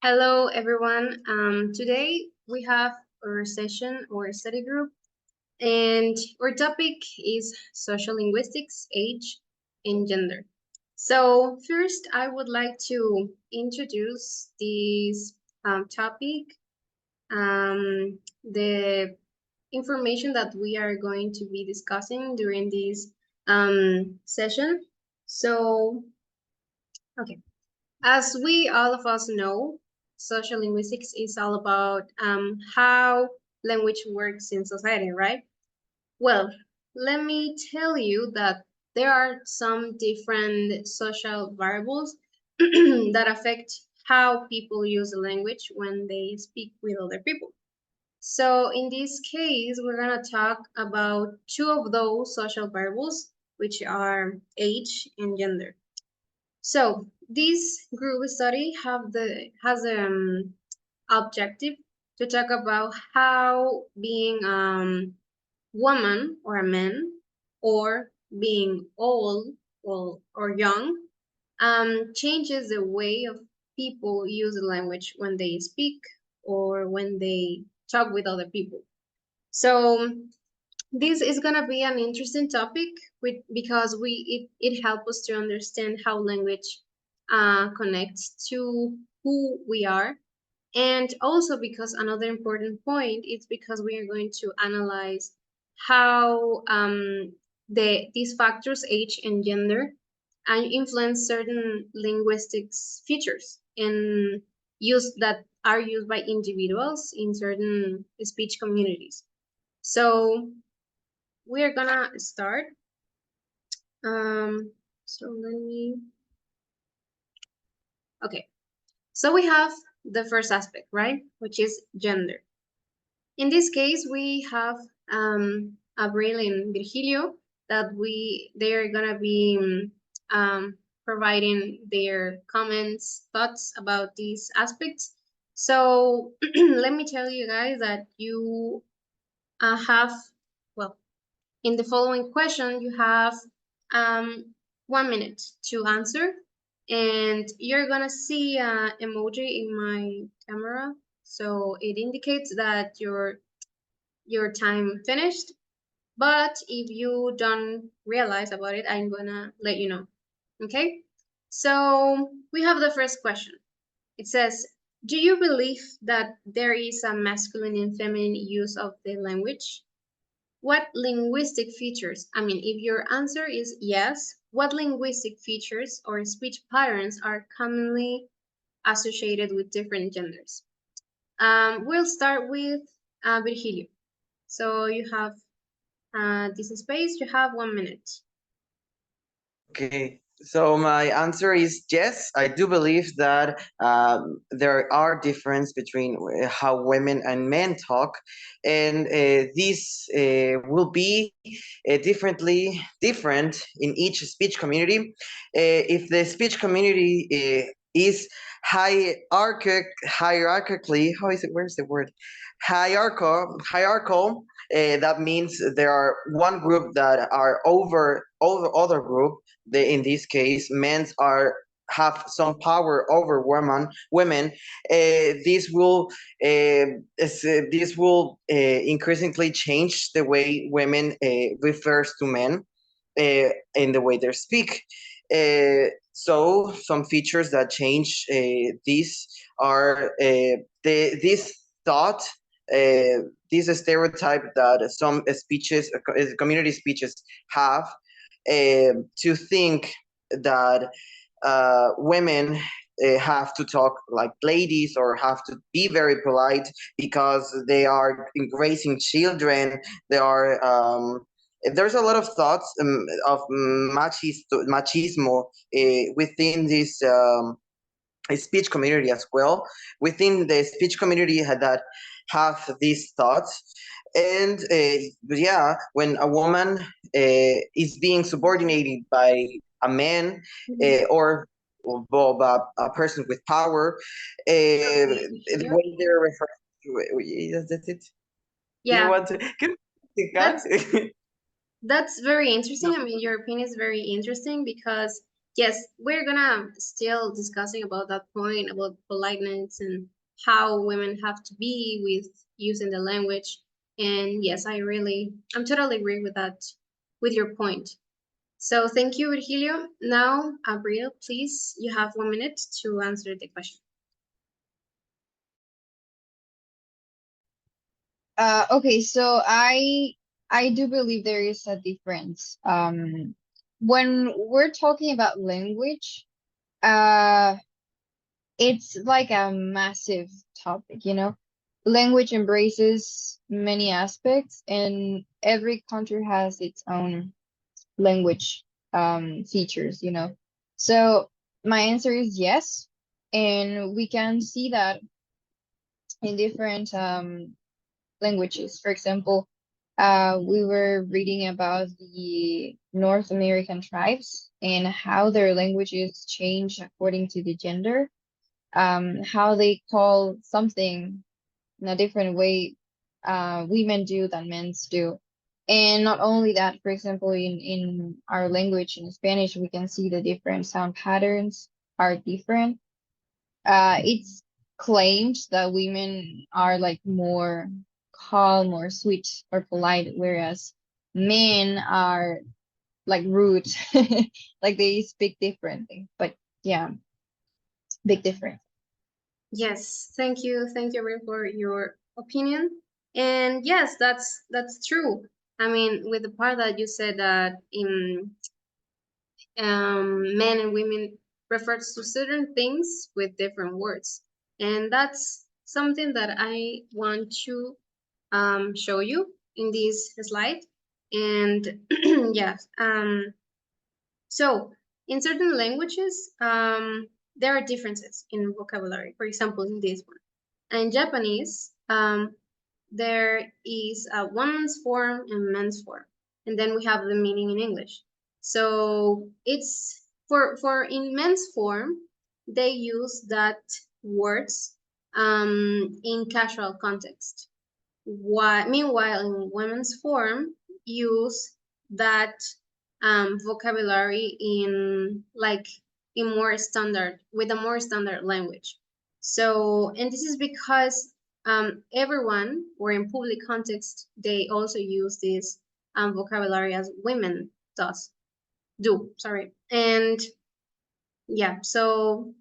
Hello, everyone. Today we have our session or study group, and our topic is social linguistics, age, and gender. So, first, I would like to introduce this topic, the information that we are going to be discussing during this session. So, okay. As we all of us know, social linguistics is all about how language works in society, right? Well, let me tell you that there are some different social variables that affect how people use the language when they speak with other people. So in this case, we're going to talk about two of those social variables, which are age and gender. So this group study has objective to talk about how being woman or a man or being old or young changes the way of people use the language when they speak or when they talk with other people. So this is gonna be an interesting topic because it helps us to understand how language connects to who we are, and also because another important point is because we are going to analyze how these factors, age and gender, influence certain linguistic features and use that are used by individuals in certain speech communities. So we are gonna start. So let me, okay. So we have the first aspect, right? Which is gender. In this case, we have Abril and Virgilio that they are gonna be providing their comments, thoughts about these aspects. So let me tell you guys that you have, well, in the following question, you have 1 minute to answer, and you're gonna see an emoji in my camera, so it indicates that your time finished. But if you don't realize about it, I'm gonna let you know. Okay? So we have the first question. It says, do you believe that there is a masculine and feminine use of the language? What linguistic features, I mean, if your answer is yes, what linguistic features or speech patterns are commonly associated with different genders? We'll start with Virgilio. So you have this space, you have 1 minute. Okay, so my answer is yes. I do believe that there are difference between how women and men talk, and this will be different in each speech community. If the speech community is hierarchically, how is it? Where's the word? Hierarchical. That means there are one group that are over other group. In this case, men are have some power over women. This will increasingly change the way women refers to men in the way they speak. So some features that change this are this thought, this stereotype that some speeches, community speeches have, to think that women have to talk like ladies or have to be very polite because they are raising children. They are there's a lot of thoughts of machismo within this speech community as well. Within the speech community that have these thoughts, and yeah, when a woman is being subordinated by a man or a person with power, the way they're referred to, that's it. Do you Yeah, want to? Can you cut? that's very interesting. I mean, your opinion is very interesting because yes, we're gonna still discussing about that point about politeness and how women have to be with using the language. And yes, I'm totally agree with that, with your point. So thank you, Virgilio. Now, Abril, please, you have 1 minute to answer the question. Okay, so I do believe there is a difference. When we're talking about language, uh, it's like a massive topic, you know. Language embraces many aspects, and every country has its own language features, you know. So my answer is yes, and we can see that in different languages. For example, we were reading about the North American tribes and how their languages change according to the gender, how they call something in a different way women do than men do. And not only that, for example, in our language, in Spanish, we can see the different sound patterns are different. It's claimed that women are like more calm or sweet or polite, whereas men are like rude, like they speak differently. But yeah, big difference. Yes, thank you, Abril, for your opinion. And yes, that's true. I mean, with the part that you said that in men and women refers to certain things with different words. And that's something that I want to show you in this slide. And yes, so in certain languages, there are differences in vocabulary. For example, in this one. In Japanese, there is a woman's form and men's form, and then we have the meaning in English. So it's for in men's form, they use that words in casual context. Meanwhile, in women's form, use that vocabulary in like in more standard with a more standard language. So, and this is because everyone, or in public context, they also use this vocabulary as women does do. Sorry, and yeah, so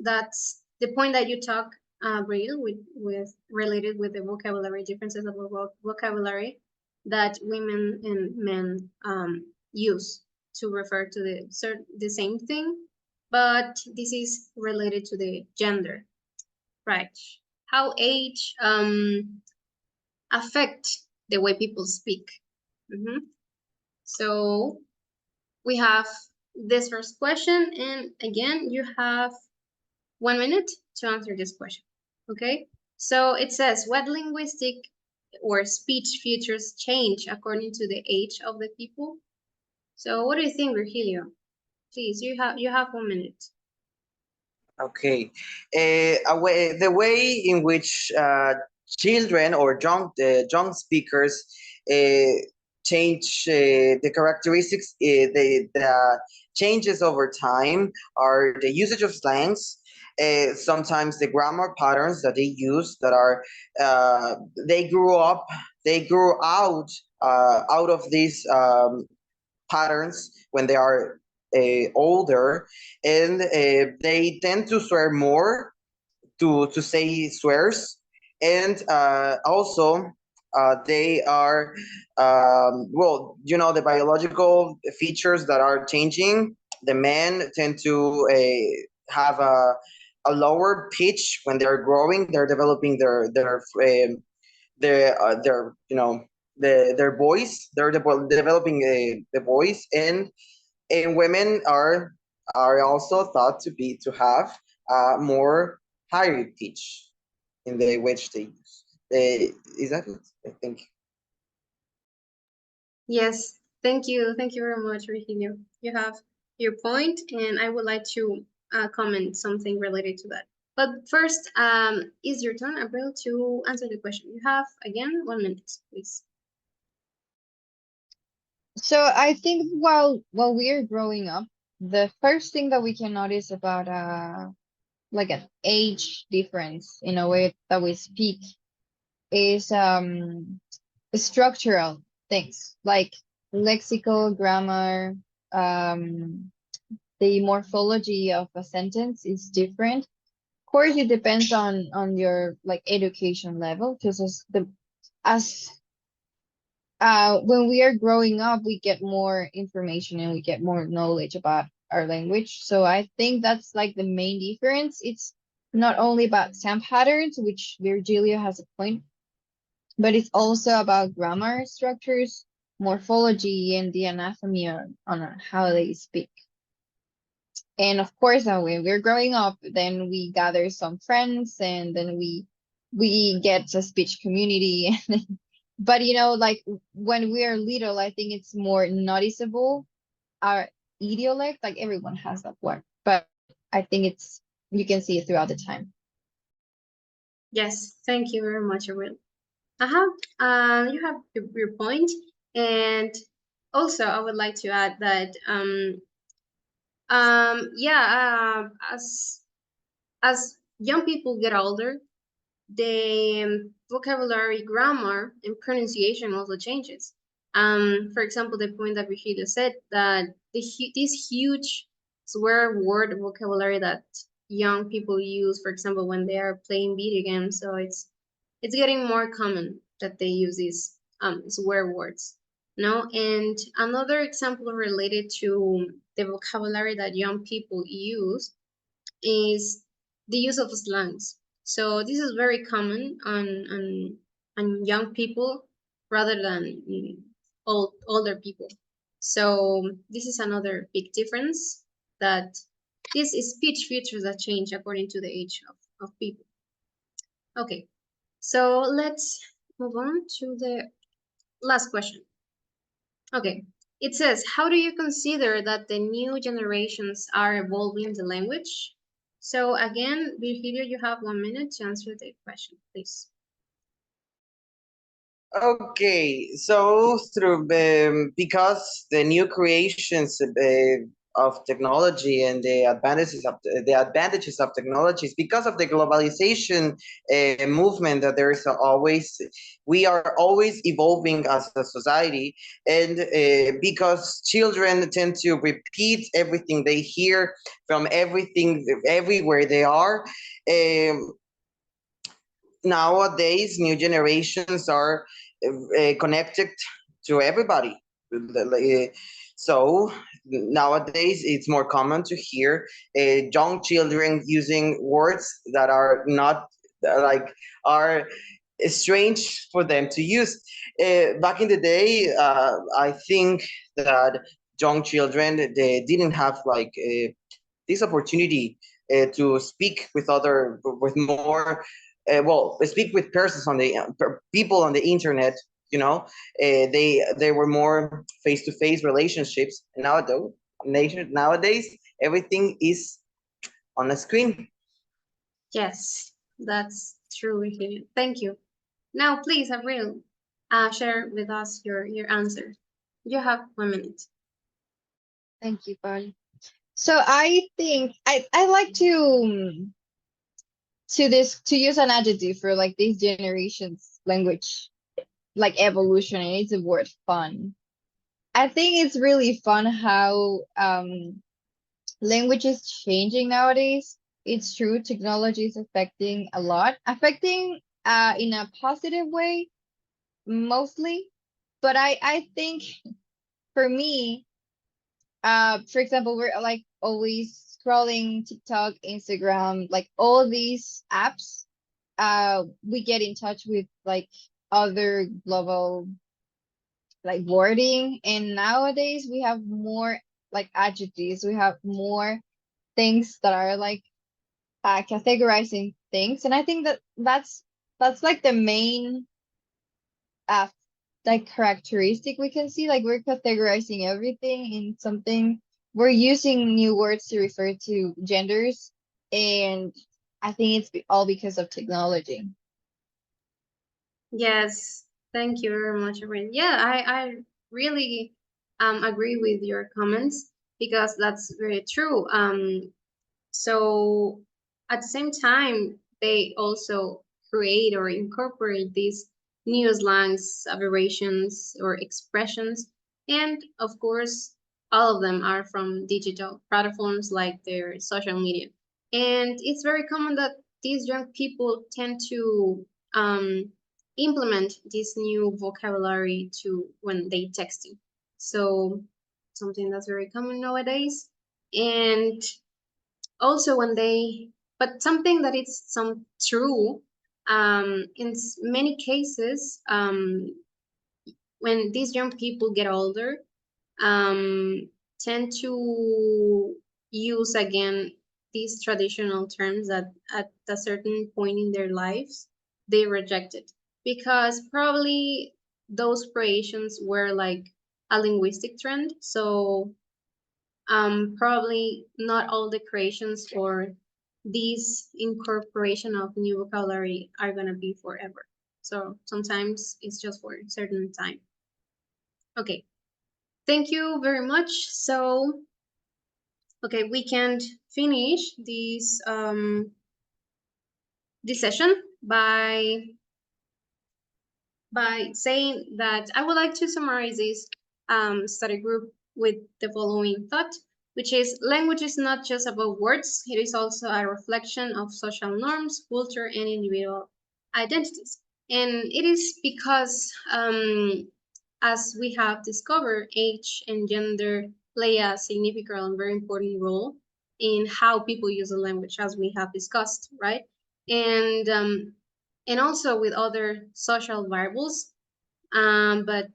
that's the point that you talk, Abril, with related with the vocabulary differences of vocabulary that women and men use to refer to the same thing, but this is related to the gender, right? How age affect the way people speak. So we have this first question, and again, you have 1 minute to answer this question. Okay, so it says, what linguistic or speech features change according to the age of the people? So what do you think, Virgilio? Please, you have 1 minute. Okay. The way in which children or young speakers uh, change the characteristics, the changes over time are the usage of slangs, sometimes the grammar patterns that they use that are uh, they grew up, they grew out of these patterns when they are older, and they tend to swear more, to say swears, and also they are well, the biological features that are changing. The men tend to have a lower pitch when they're growing. They're developing their their voice. They're developing the voice, and women are also thought to have more higher pitch in the which they use. Is that it? I think. Yes, thank you very much, Virgilio. You have your point, and I would like to comment something related to that. But first, is your turn, Abril, to answer the question. You have again 1 minute, please. So I think while we are growing up, the first thing that we can notice about like an age difference in a way that we speak is structural things like lexical grammar, the morphology of a sentence is different. Of course, it depends on your like education level, because as when we are growing up, we get more information and we get more knowledge about our language. So I think that's like the main difference. It's not only about sound patterns, which Virgilio has a point, but it's also about grammar structures, morphology, and the anatomy on how they speak. And of course, when we're growing up, then we gather some friends, and then we get a speech community. But like when we are little, I think it's more noticeable. Our idiolect, like everyone has that word, but I think you can see it throughout the time. Yes, thank you very much, Abril. You have your point, and also I would like to add that yeah, as young people get older, the vocabulary, grammar, and pronunciation also changes. For example, the point that Virgilio said, that this huge swear word vocabulary that young people use, for example, when they are playing video games. So it's getting more common that they use these swear words. No, and another example related to the vocabulary that young people use is the use of slangs. So this is very common on young people rather than older people. So this is another big difference, that this is speech features that change according to the age of people. Okay, so let's move on to the last question. Okay, it says, how do you consider that the new generations are evolving the language? So again, Virgilio, you have 1 minute to answer the question, please. Okay, so through because the new creations of technology and the advantages of technologies, because of the globalization movement, that there is always, we are always evolving as a society, and because children tend to repeat everything they hear from everything everywhere they are. Nowadays, new generations are connected to everybody. So nowadays, it's more common to hear young children using words that are not like are strange for them to use. Back in the day, I think that young children, they didn't have like this opportunity to speak with more well, speak with persons on the people on the internet. They were more face-to-face relationships. And nowadays everything is on a screen. Yes, that's true, Virgilio. Thank you. Now, please, Abril, share with us your answer. You have 1 minute. Thank you, Paoli. So I think I like to use an adjective for like this generation's language, like evolution, and it's the word fun. I think it's really fun how language is changing nowadays. It's true, technology is affecting in a positive way mostly, but I think for me, for example, we're like always scrolling TikTok, Instagram, like all these apps. We get in touch with like other global like wording, and nowadays we have more like adjectives. We have more things that are like categorizing things, and I think that's like the main uh like characteristic we can see. Like we're categorizing everything in something. We're using new words to refer to genders, and I think it's all because of technology. Yes, thank you very much, Abril. Yeah, I really agree with your comments. because that's very true. So at the same time, they also create or incorporate these new slangs, aberrations, or expressions. And of course, all of them are from digital platforms like their social media. And it's very common that these young people tend to implement this new vocabulary to when they texting. So something that's very common nowadays. And also when they, but something that is some true, in many cases, when these young people get older, um, tend to use again these traditional terms that at a certain point in their lives they rejected, because probably those creations were like a linguistic trend. So probably not all the creations or these incorporation of new vocabulary are gonna be forever. So sometimes it's just for a certain time. Okay, thank you very much. So, okay, we can finish this session by saying that I would like to summarize this study group with the following thought, which is language is not just about words, it is also a reflection of social norms, culture, and individual identities. And it is because, as we have discovered, age and gender play a significant and very important role in how people use the language, as we have discussed, right? And also with other social variables, but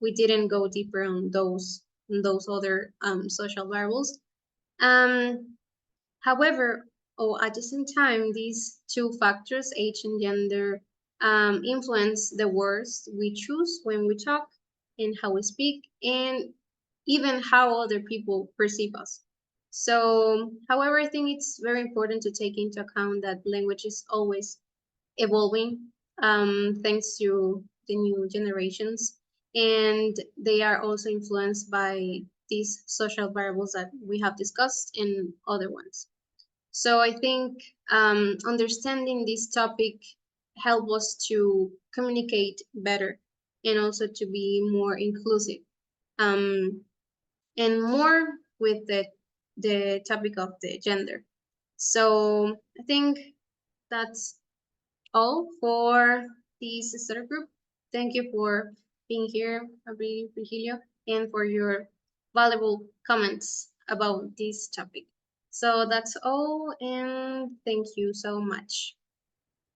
we didn't go deeper on those other social variables. However, or at the same time, these two factors, age and gender, influence the words we choose when we talk and how we speak, and even how other people perceive us. So, however, I think it's very important to take into account that language is always evolving, thanks to the new generations, and they are also influenced by these social variables that we have discussed and other ones. So I think understanding this topic help us to communicate better and also to be more inclusive, um, and more with the topic of the gender. So I think that's all for this study group. Thank you for being here, Abril, Virgilio, and for your valuable comments about this topic. So that's all, and thank you so much.